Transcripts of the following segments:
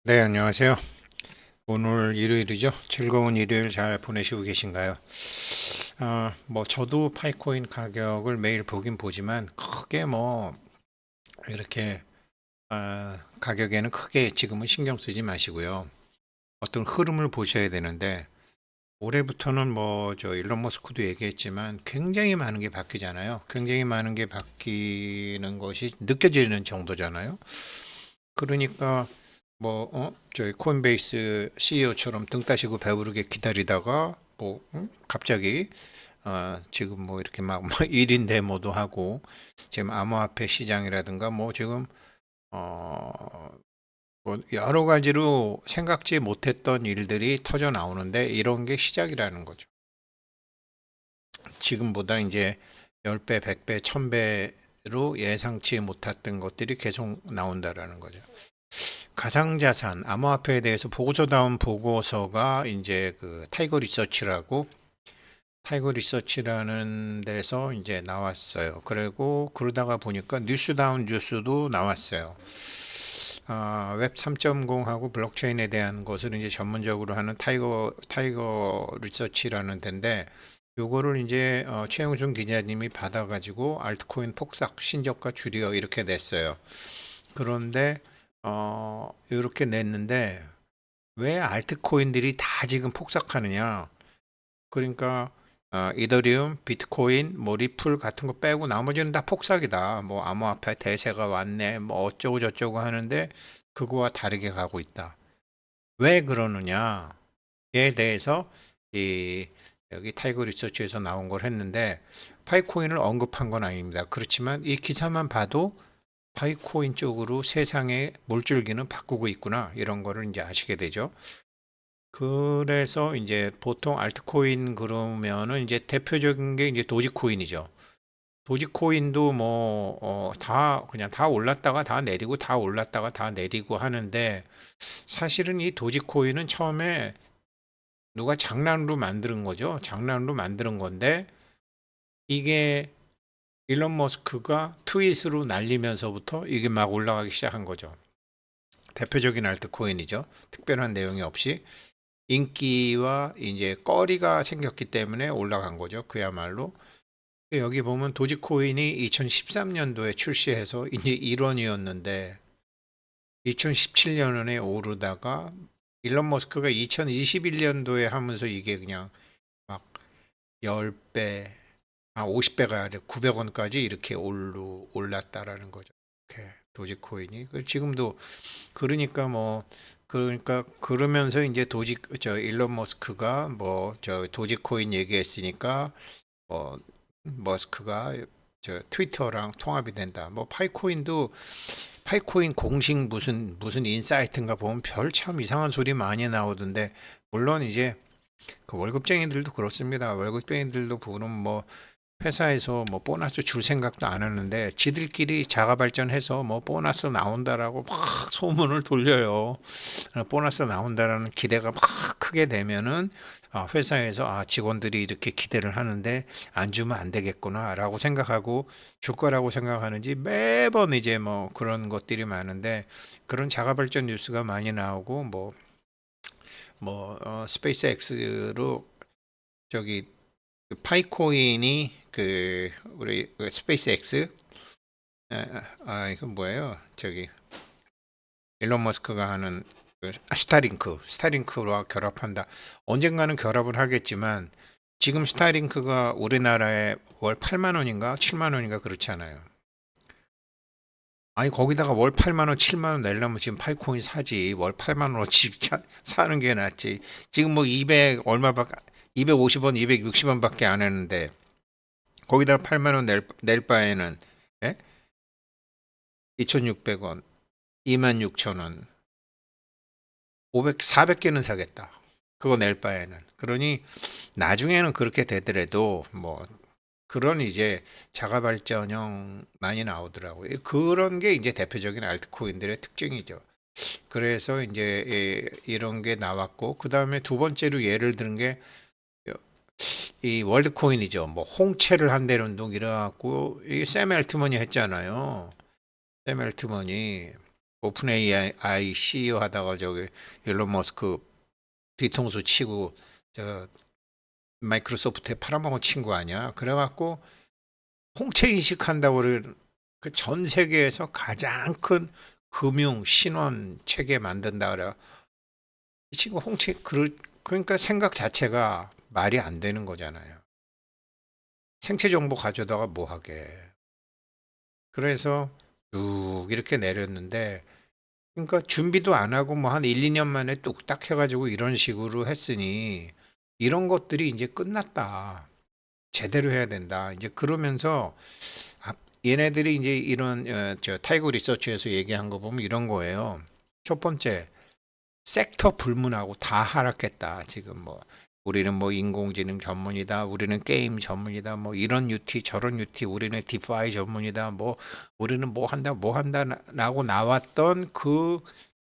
네, 안녕하세요. 오늘 일요일이죠. 즐거운 일요일 잘 보내시고 계신가요? 저도 파이코인 가격을 매일 보긴 보지만 크게 이렇게 가격에는 크게 지금은 신경 쓰지 마시고요. 어떤 흐름을 보셔야 되는데 올해부터는 저 일론 머스크도 얘기했지만 굉장히 많은 게 바뀌잖아요. 굉장히 많은 게 바뀌는 것이 느껴지는 정도잖아요. 그러니까 저희 코인베이스 CEO처럼 등 따시고 배부르게 기다리다가 갑자기 지금 이렇게 막 1인 데모도 하고 지금 암호화폐 시장이라든가 지금 어, 여러 가지로 생각지 못했던 일들이 터져 나오는데 이런 게 시작이라는 거죠. 지금보다 이제 10배, 100배, 1000배로 예상치 못했던 것들이 계속 나온다라는 거죠. 가상자산, 암호화폐에 대해서 보고서다운 보고서가 이제 그 타이거 리서치라는 데서 이제 나왔어요. 그리고 그러다가 보니까 뉴스다운 뉴스도 나왔어요. 웹 3.0하고 블록체인에 대한 것을 이제 전문적으로 하는 타이거 리서치라는 데인데 요거를 이제 최영준 기자님이 받아가지고 알트코인 폭삭 신저가 줄여 이렇게 냈어요. 그런데 이렇게 냈는데 왜 알트코인들이 다 지금 폭삭하느냐? 그러니까 이더리움, 비트코인, 리플 같은 거 빼고 나머지는 다 폭삭이다. 암호화폐 대세가 왔네. 어쩌고 저쩌고 하는데 그거와 다르게 가고 있다. 왜 그러느냐에 대해서 이 여기 타이거 리서치에서 나온 걸 했는데 파이코인을 언급한 건 아닙니다. 그렇지만 이 기사만 봐도 바이코인 쪽으로 세상의 물줄기는 바꾸고 있구나 이런 거를 이제 아시게 되죠. 그래서 이제 보통 알트코인 그러면은 이제 대표적인 게 이제 도지코인이죠. 도지코인도 다 그냥 다 올랐다가 다 내리고 다 올랐다가 다 내리고 하는데 사실은 이 도지코인은 처음에 누가 장난으로 만드는 거죠. 장난으로 만드는 건데 이게 일론 머스크가 트윗으로 날리면서부터 이게 막 올라가기 시작한 거죠. 대표적인 알트코인이죠. 특별한 내용이 없이 인기와 이제 거리가 생겼기 때문에 올라간 거죠. 그야말로. 여기 보면 도지코인이 2013년도에 출시해서 이제 1원이었는데 2017년에 오르다가 일론 머스크가 2021년도에 하면서 이게 그냥 막 10배, 50배가 아니라 900원까지 이렇게 올랐다라는 거죠. 이렇게 도지코인이. 지금도 그러니까 그러면서 이제 저 일론 머스크가 저 도지코인 얘기했으니까 뭐 머스크가 저 트위터랑 통합이 된다. 파이코인 공식 무슨 인사이트인가 보면 별 참 이상한 소리 많이 나오던데 물론 이제 그 월급쟁이들도 그렇습니다. 월급쟁이들도 보면 회사에서 보너스 줄 생각도 안 하는데 지들끼리 자가 발전해서 보너스 나온다라고 막 소문을 돌려요. 보너스 나온다라는 기대가 막 크게 되면은 회사에서 직원들이 이렇게 기대를 하는데 안 주면 안 되겠구나라고 생각하고 줄 거라고 생각하는지 매번 이제 그런 것들이 많은데 그런 자가 발전 뉴스가 많이 나오고 스페이스 X로 저기 그 파이코인이 우리 그 스페이스 X 이건 뭐예요? 저기 일론 머스크가 하는 스타링크와 결합한다. 언젠가는 결합을 하겠지만 지금 스타링크가 우리나라에 월 8만 원인가 7만 원인가 그렇지 않아요. 아니 거기다가 월 8만 원, 7만 원 내려면 지금 파이코인 사지. 월 8만 원어치 사는 게 낫지. 지금 200 얼마밖에 250원, 260원밖에 안 했는데 거기다가 8만 원 낼 바에는 예? 2,600원, 26,000원, 400개는 사겠다. 그거 낼 바에는. 그러니 나중에는 그렇게 되더라도 그런 이제 자가 발전형 많이 나오더라고요. 그런 게 이제 대표적인 알트코인들의 특징이죠. 그래서 이제 이런 게 나왔고 그다음에 두 번째로 예를 드는 게 이 월드코인이죠. 홍채를 한다는 둥 일어났고 이게 샘 알트먼이 했잖아요. 샘 알트먼이 오픈 AI CEO 하다가 저기 일론 머스크 뒤통수 치고 저 마이크로소프트에 팔아먹은 친구 아니야. 그래갖고 홍채 인식한다고 그러는 그 전 세계에서 가장 큰 금융 신원 체계 만든다 그래. 이 친구 홍채 그러니까 생각 자체가 말이 안 되는 거잖아요. 생체 정보 가져다가 뭐 하게. 그래서 쭉 이렇게 내렸는데 그러니까 준비도 안 하고 뭐 한 1, 2년 만에 뚝딱 해가지고 이런 식으로 했으니 이런 것들이 이제 끝났다. 제대로 해야 된다. 이제 그러면서 얘네들이 이제 이런 저 타이거 리서치에서 얘기한 거 보면 이런 거예요. 첫 번째, 섹터 불문하고 다 하락했다. 지금 뭐 우리는 뭐 인공지능 전문이다. 우리는 게임 전문이다. 뭐 이런 UT 저런 UT 우리는 디파이 전문이다. 뭐 우리는 뭐 한다라고 나왔던 그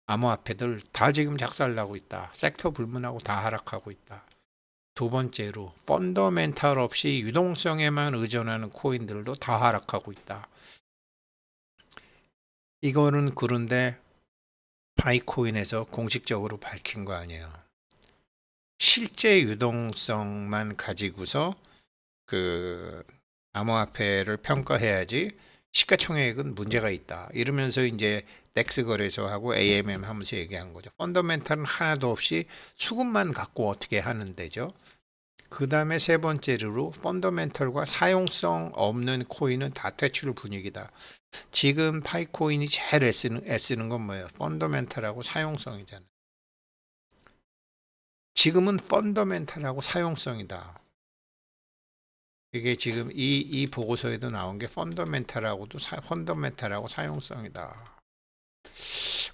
암호화폐들 다 지금 작살나고 있다. 섹터 불문하고 다 하락하고 있다. 두 번째로 펀더멘탈 없이 유동성에만 의존하는 코인들도 다 하락하고 있다. 이거는 그런데 파이코인에서 공식적으로 밝힌 거 아니에요. 실제 유동성만 가지고서 그 암호화폐를 평가해야지 시가총액은 문제가 있다. 이러면서 이제 넥스 거래소하고 AMM 하면서 얘기한 거죠. 펀더멘탈은 하나도 없이 수급만 갖고 어떻게 하는 데죠. 그 다음에 세 번째로 펀더멘털과 사용성 없는 코인은 다 퇴출 분위기다. 지금 파이코인이 제일 애쓰는 건 뭐예요? 펀더멘털하고 사용성이잖아요. 지금은 펀더멘털하고 사용성이다. 이게 지금 이 보고서에도 나온 게 펀더멘털하고 사용성이다.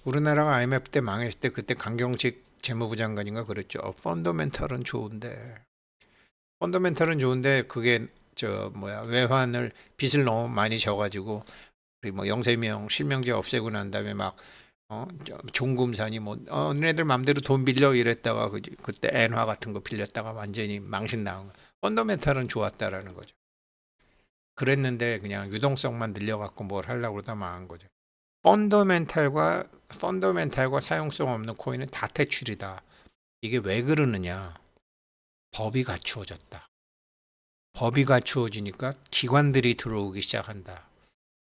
우리나라가 IMF 때 망했을 때 그때 강경식 재무부 장관인가 그랬죠. 펀더멘털은 좋은데 그게 저 뭐야 외환을 빚을 너무 많이 져가지고 우리 뭐 영세명 실명제 없애고 난 다음에 막 종금산이 뭐 너네들 맘대로 돈 빌려 이랬다가 그때 엔화 같은 거 빌렸다가 완전히 망신 나온 거. 펀더멘탈은 좋았다라는 거죠. 그랬는데 그냥 유동성만 늘려갖고 뭘 하려고 그러다 망한 거죠. 펀더멘탈과 사용성 없는 코인은 다 퇴출이다. 이게 왜 그러느냐? 법이 갖추어졌다. 법이 갖추어지니까 기관들이 들어오기 시작한다.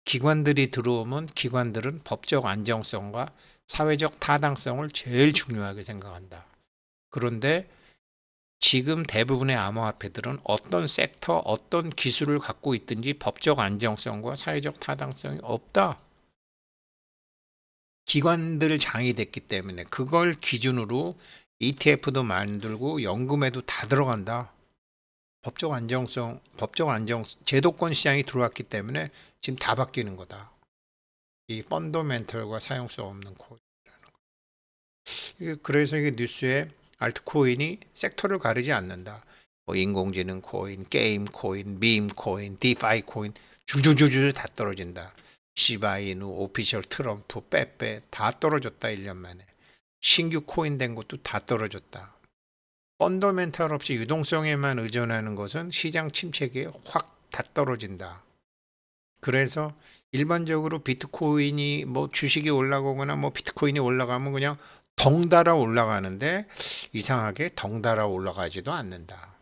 기관들이 들어오면 기관들은 법적 안정성과 사회적 타당성을 제일 중요하게 생각한다. 그런데 지금 대부분의 암호화폐들은 어떤 섹터, 어떤 기술을 갖고 있든지 법적 안정성과 사회적 타당성이 없다. 기관들 장이 됐기 때문에 그걸 기준으로 ETF도 만들고 연금에도 다 들어간다. 제도권 시장이 들어왔기 때문에 지금 다 바뀌는 거다. 이 펀더멘털과 사용성 없는 코인이라는 거. 그래서 이게 뉴스에 알트코인이 섹터를 가리지 않는다. 뭐 인공지능 코인, 게임 코인, 밈 코인, 디파이 코인 줄줄줄줄 다 떨어진다. 시바이누, 오피셜 트럼프, 빼빼 다 떨어졌다 1년 만에. 신규 코인 된 것도 다 떨어졌다. 펀더멘탈 없이 유동성에만 의존하는 것은 시장 침체기에 확 다 떨어진다. 그래서 일반적으로 비트코인이 뭐 주식이 올라가거나 뭐 비트코인이 올라가면 그냥 덩달아 올라가는데 이상하게 덩달아 올라가지도 않는다.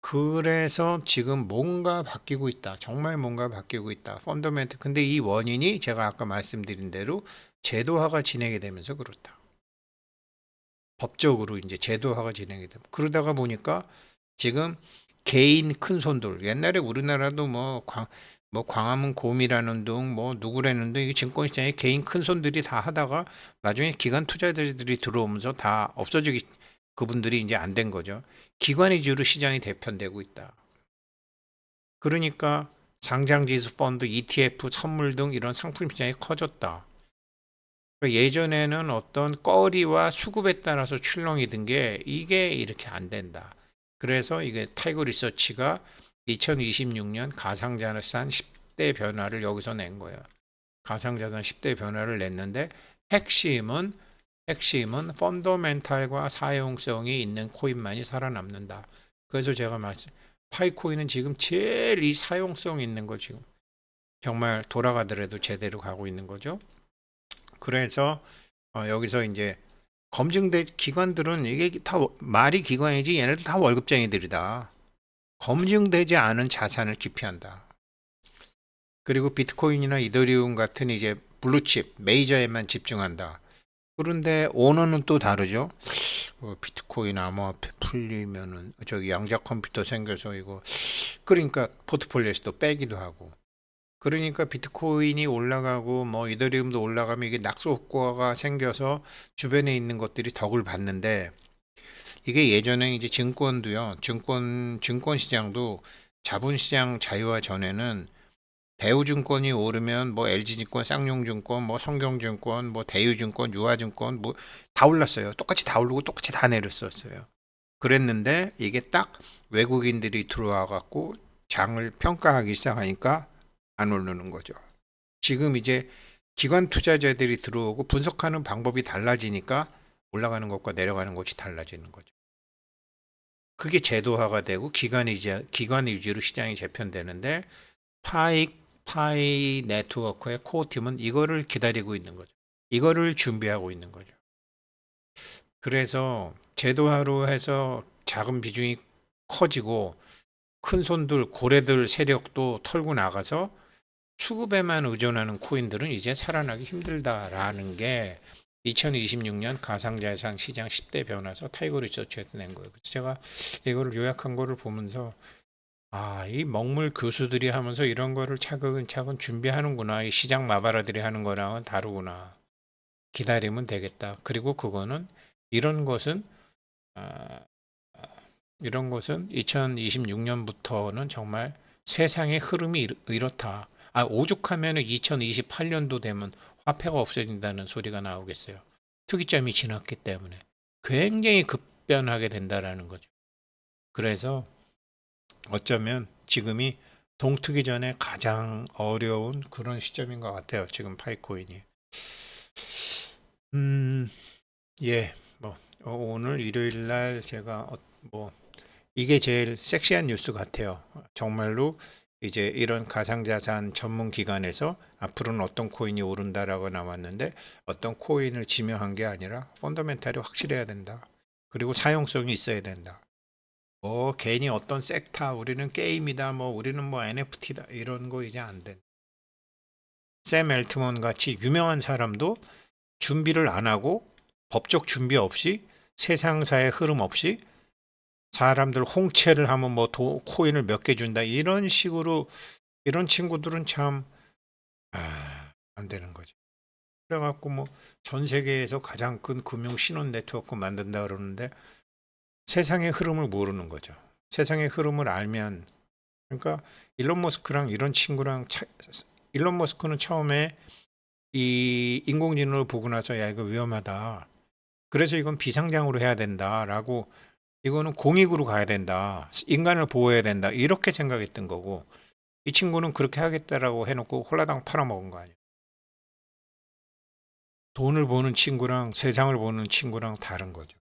그래서 지금 뭔가 바뀌고 있다. 정말 뭔가 바뀌고 있다. 펀더멘트. 근데 이 원인이 제가 아까 말씀드린 대로 제도화가 진행이 되면서 그렇다. 법적으로 이제 제도화가 진행이 되고 그러다가 보니까 지금 개인 큰 손들 옛날에 우리나라도 뭐 광화문 곰이라는 둥 뭐 누구라는 둥 이게 증권시장에 개인 큰 손들이 다 하다가 나중에 기관 투자자들이 들어오면서 다 없어지기 그분들이 이제 안 된 거죠. 기관 위주로 시장이 대편되고 있다. 그러니까 상장지수 펀드, ETF, 선물 등 이런 상품 시장이 커졌다. 예전에는 어떤 거리와 수급에 따라서 출렁이 든 게 이게 이렇게 안 된다. 그래서 이게 타이거 리서치가 2026년 가상자산 10대 변화를 여기서 낸 거예요. 가상자산 10대 변화를 냈는데 핵심은 펀더멘탈과 사용성이 있는 코인만이 살아남는다. 그래서 제가 파이코인은 지금 제일 이 사용성 있는 거 지금 정말 돌아가더라도 제대로 가고 있는 거죠. 그래서 여기서 이제 검증된 기관들은 이게 다 말이 기관이지 얘네들 다 월급쟁이들이다. 검증되지 않은 자산을 기피한다. 그리고 비트코인이나 이더리움 같은 이제 블루칩 메이저에만 집중한다. 그런데 오너는 또 다르죠. 비트코인 암호화폐 풀리면은 저기 양자 컴퓨터 생겨서 이거 그러니까 포트폴리오에서 또 빼기도 하고. 그러니까 비트코인이 올라가고 뭐 이더리움도 올라가면 이게 낙수 효과가 생겨서 주변에 있는 것들이 덕을 받는데 이게 예전에 이제 증권도요. 증권 시장도 자본시장 자유화 전에는 대우증권이 오르면 뭐 LG증권, 쌍용증권, 뭐 성경증권, 뭐 대유증권, 유아증권 뭐 다 올랐어요. 똑같이 다 오르고 똑같이 다 내렸었어요. 그랬는데 이게 딱 외국인들이 들어와 갖고 장을 평가하기 시작하니까 안 오르는 거죠. 지금 이제 기관 투자자들이 들어오고 분석하는 방법이 달라지니까 올라가는 것과 내려가는 것이 달라지는 거죠. 그게 제도화가 되고 기관 위주로 시장이 재편되는데 파이 네트워크의 코어 팀은 이거를 기다리고 있는 거죠. 이거를 준비하고 있는 거죠. 그래서 제도화로 해서 자금 비중이 커지고 큰 손들, 고래들 세력도 털고 나가서 수급에만 의존하는 코인들은 이제 살아나기 힘들다라는 게 2026년 가상자산 시장 10대 변화서 타이거 리서치에서 낸 거예요. 그래서 제가 이거를 요약한 거를 보면서 이 먹물 교수들이 하면서 이런 거를 차근차근 준비하는구나. 이 시장 마바라들이 하는 거랑은 다르구나. 기다리면 되겠다. 그리고 그거는 이런 것은 아, 이런 것은 2026년부터는 정말 세상의 흐름이 이렇다. 오죽하면 2028년도 되면 화폐가 없어진다는 소리가 나오겠어요. 특이점이 지났기 때문에 굉장히 급변하게 된다라는 거죠. 그래서 어쩌면 지금이 동트기 전에 가장 어려운 그런 시점인 것 같아요. 지금 파이코인이. 음, 예, 뭐 오늘 일요일 날 제가 뭐 이게 제일 섹시한 뉴스 같아요. 정말로 이제 이런 가상자산 전문 기관에서 앞으로는 어떤 코인이 오른다라고 나왔는데 어떤 코인을 지명한 게 아니라 펀더멘탈이 확실해야 된다. 그리고 사용성이 있어야 된다. 괜히 어떤 섹터 우리는 게임이다 뭐 우리는 뭐 NFT다 이런 거 이제 안 돼. 샘 엘트먼 같이 유명한 사람도 준비를 안 하고 법적 준비 없이 세상사의 흐름 없이 사람들 홍채를 하면 뭐 코인을 몇 개 준다 이런 식으로 이런 친구들은 참 안 되는 거죠. 그래갖고 뭐 전 세계에서 가장 큰 금융 신원 네트워크 만든다 그러는데 세상의 흐름을 모르는 거죠. 세상의 흐름을 알면 그러니까 일론 머스크랑 이런 친구랑 일론 머스크는 처음에 이 인공지능을 보고 나서 야 이거 위험하다. 그래서 이건 비상장으로 해야 된다라고 이거는 공익으로 가야 된다. 인간을 보호해야 된다. 이렇게 생각했던 거고 이 친구는 그렇게 하겠다라고 해놓고 홀라당 팔아먹은 거 아니에요. 돈을 보는 친구랑 세상을 보는 친구랑 다른 거죠.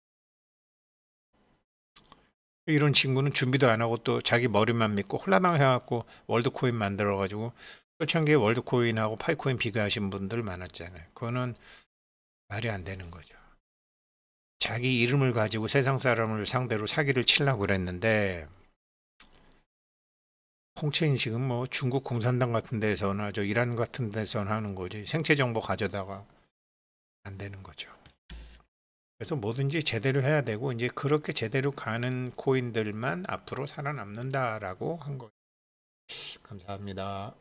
이런 친구는 준비도 안 하고 또 자기 머리만 믿고 홀라당 해갖고 월드코인 만들어가지고 초창기에 월드코인하고 파이코인 비교하신 분들 많았잖아요. 그거는 말이 안 되는 거죠. 자기 이름을 가지고 세상 사람을 상대로 사기를 치려고 그랬는데 홍채인 지금 뭐 중국 공산당 같은 데서나 저 이란 같은 데서나 하는 거지 생체 정보 가져다가 안 되는 거죠. 그래서 뭐든지 제대로 해야 되고 이제 그렇게 제대로 가는 코인들만 앞으로 살아남는다라고 한 거예요. 감사합니다.